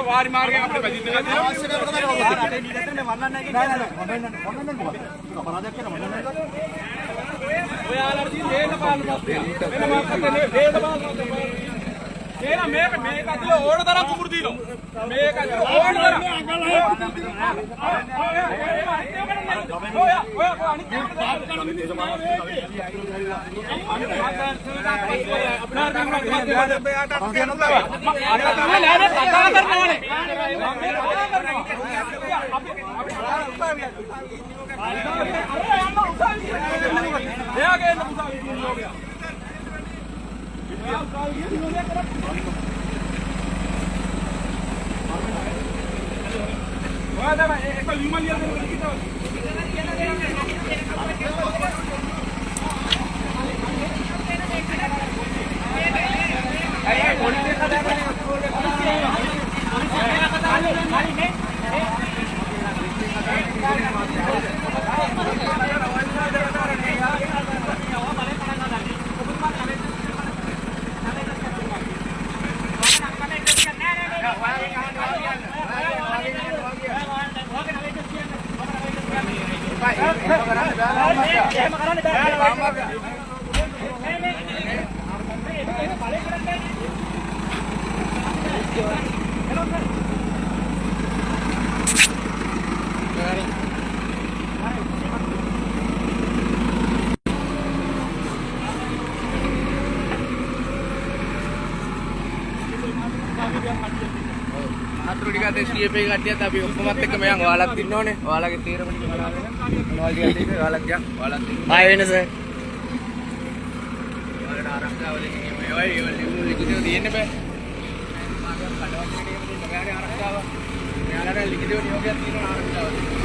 वारी मार के अपने बजी ఓడదరా కుముర్దీలో మేక ఓడదరా අතුරුටිකත් ස්ටීප් එක කට්ටියත් අපි ඔක්කොමත් එක්ක මෙයන් ඔයාලත් ඉන්නෝනේ. ඔයාලගේ තීරණ ටික බලන්න. මොනවද ටිකත් එක්ක ඔයාලත් ගියා. ඔයාලත් ඉන්න. ආයෙ වෙනස. ඔයාලට ආරක්ෂාවලින් මේ ඔය ලිඛිතව දෙන්න බෑ. මාගම් කඩවල ටිකේ දෙන්න බෑනේ ආරක්ෂාව. ඔයාලට ලිඛිතව නියෝගයක් තියෙනවා ආරක්ෂාව.